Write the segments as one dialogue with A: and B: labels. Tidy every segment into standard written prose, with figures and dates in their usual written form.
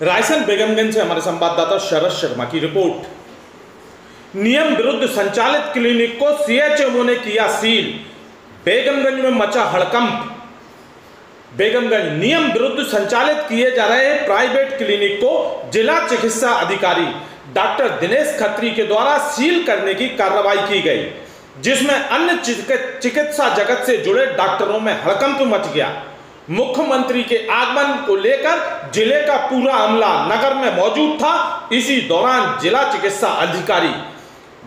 A: रायसेन बेगमगंज से हमारे संवाददाता शरद शर्मा की रिपोर्ट। नियम विरुद्ध संचालित क्लिनिक को सीएचएमओ ने किया सील। बेगमगंज में मचा हड़कंप। बेगमगंज नियम विरुद्ध संचालित किए जा रहे प्राइवेट क्लिनिक को जिला चिकित्सा अधिकारी डॉक्टर दिनेश खत्री के द्वारा सील करने की कार्रवाई की गई, जिसमें अन्य चिकित्सा जगत से जुड़े डॉक्टरों में हड़कंप मच गया। मुख्यमंत्री के आगमन को लेकर जिले का पूरा अमला नगर में मौजूद था। इसी दौरान जिला चिकित्सा अधिकारी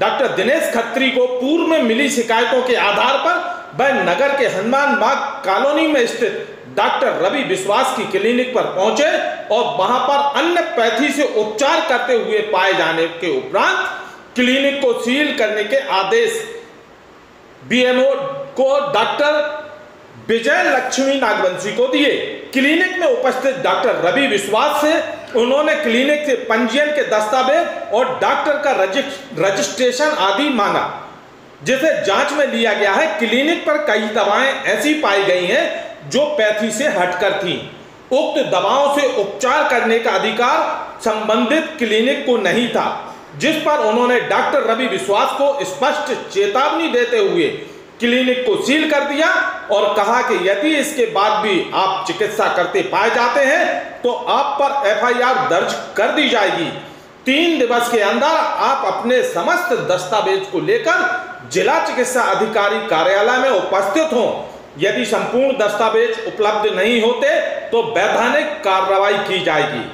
A: डॉक्टर दिनेश खत्री को पूर्व में मिली शिकायतों के आधार पर वह नगर के हनुमान बाग कॉलोनी में स्थित डॉक्टर रवि विश्वास की क्लिनिक पर पहुंचे और वहां पर अन्य पैथी से उपचार करते हुए पाए जाने के उपरांत क्लिनिक को सील करने के आदेश बीएमओ को डॉक्टर विजय लक्ष्मी नागवंशी को दिए। क्लिनिक में उपस्थित डॉक्टर रवि विश्वास से उन्होंने क्लिनिक से पंजीयन के दस्तावेज और डॉक्टर का रजिस्ट्रेशन आदि मांगा, जिसे जांच में लिया गया है। क्लिनिक पर कई दवाएं ऐसी पाई गई हैं जो पैथी से हटकर थीं। उक्त दवाओं से उपचार करने का अधिकार संबंधित क्लिनिक को नहीं था, जिस पर उन्होंने डॉक्टर रवि विश्वास को स्पष्ट चेतावनी देते हुए क्लिनिक को सील कर दिया और कहा कि यदि इसके बाद भी आप चिकित्सा करते पाए जाते हैं तो आप पर एफआईआर दर्ज कर दी जाएगी। 3 दिवस के अंदर आप अपने समस्त दस्तावेज को लेकर जिला चिकित्सा अधिकारी कार्यालय में उपस्थित हों। यदि संपूर्ण दस्तावेज उपलब्ध नहीं होते तो वैधानिक कार्रवाई की जाएगी।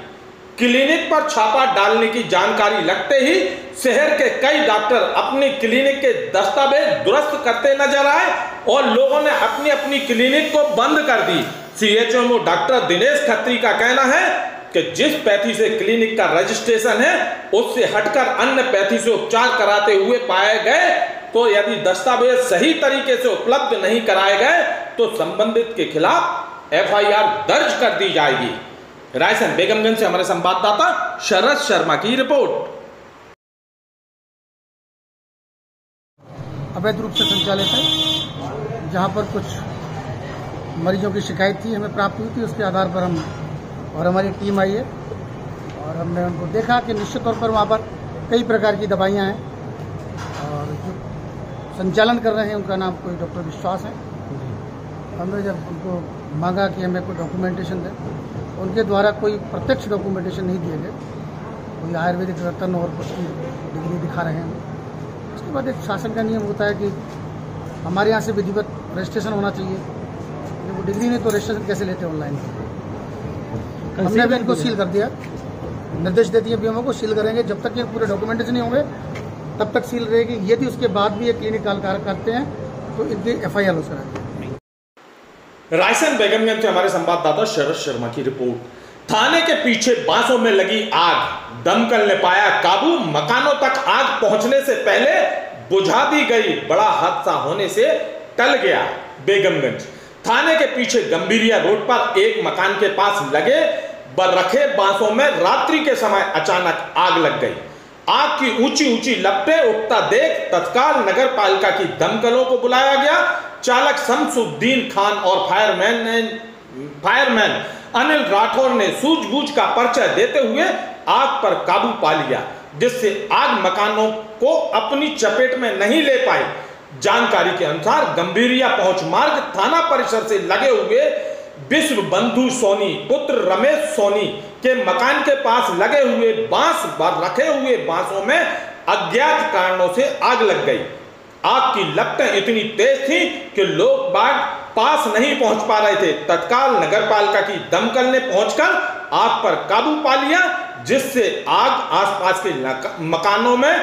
A: क्लिनिक पर छापा डालने की जानकारी लगते ही शहर के कई डॉक्टर अपनी क्लिनिक के दस्तावेज दुरुस्त करते नजर आए और लोगों ने अपनी अपनी क्लिनिक को बंद कर दी। सीएचएमओ डॉक्टर दिनेश खत्री का कहना है कि जिस पैथी से क्लिनिक का रजिस्ट्रेशन है उससे हटकर अन्य पैथी से उपचार कराते हुए पाए गए तो यदि दस्तावेज सही तरीके से उपलब्ध नहीं कराए गए तो संबंधित के खिलाफ एफआईआर दर्ज कर दी जाएगी। रायसेन बेगमगंज से हमारे संवाददाता शरद शर्मा की रिपोर्ट।
B: अवैध रूप से संचालित है, जहां पर कुछ मरीजों की शिकायत थी, हमें प्राप्त हुई थी। उसके आधार पर हम और हमारी टीम आई है और हमने उनको देखा कि निश्चित तौर पर वहां पर कई प्रकार की दवाइयां हैं और जो संचालन कर रहे हैं उनका नाम कोई डॉक्टर विश्वास है। हमने जब उनको मांगा कि हमें कोई डॉक्यूमेंटेशन दें, उनके द्वारा कोई प्रत्यक्ष डॉक्यूमेंटेशन नहीं दिए गए। कोई आयुर्वेदिक रत्न और कुछ डिग्री दिखा रहे हैं। उसके बाद एक शासन का नियम होता है कि हमारे यहाँ से विधिवत रजिस्ट्रेशन होना चाहिए। जब वो डिग्री नहीं तो रजिस्ट्रेशन कैसे लेते ऑनलाइन? हमने अभी इनको सील कर दिया, निर्देश दे दिए बीएमओ को सील करेंगे। जब तक ये पूरे डॉक्यूमेंटेशन नहीं होंगे तब तक सील रहेगी। यदि उसके बाद भी ये क्लिनिक कार्य करते हैं तो इनकी एफआईआर हो सकती है।
A: रायसेन बेगमगंज से हमारे संवाददाता शरद शर्मा की रिपोर्ट। थाने के पीछे बांसों में लगी आग, दमकल ने पाया काबू। मकानों तक आग पहुंचने से पहले बुझा दी गई। बड़ा हादसा होने से टल गया। बेगमगंज थाने के पीछे गंभीरिया रोड पर एक मकान के पास लगे रखे बांसों में रात्रि के समय अचानक आग लग गई। आग की ऊंची ऊंची लपटें उठता देख तत्काल नगर पालिका की दमकलों को बुलाया गया। चालक शमसुद्दीन खान और फायरमैन अनिल राठौर ने सूझबूझ का परिचय देते हुए आग पर काबू पा लिया, जिससे आग मकानों को अपनी चपेट में नहीं ले पाई। जानकारी के अनुसार गंभीरिया पहुंच मार्ग थाना परिसर से लगे हुए विश्व बंधु सोनी पुत्र रमेश सोनी के मकान के पास लगे हुए रखे हुए बांसों में अज्ञात कारणों से आग लग गई। आग की लपटें इतनी तेज थी कि लोग बाग पास नहीं पहुंच पा रहे थे। तत्काल नगरपालिका की दमकल ने पहुंचकर आग पर काबू पा लिया, जिससे आग आसपास के मकानों में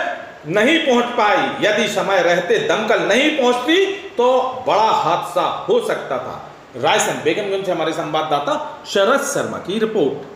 A: नहीं पहुंच पाई। यदि समय रहते दमकल नहीं पहुंचती तो बड़ा हादसा हो सकता था। रायसेन बेगमगंज से हमारे संवाददाता शरद शर्मा की रिपोर्ट।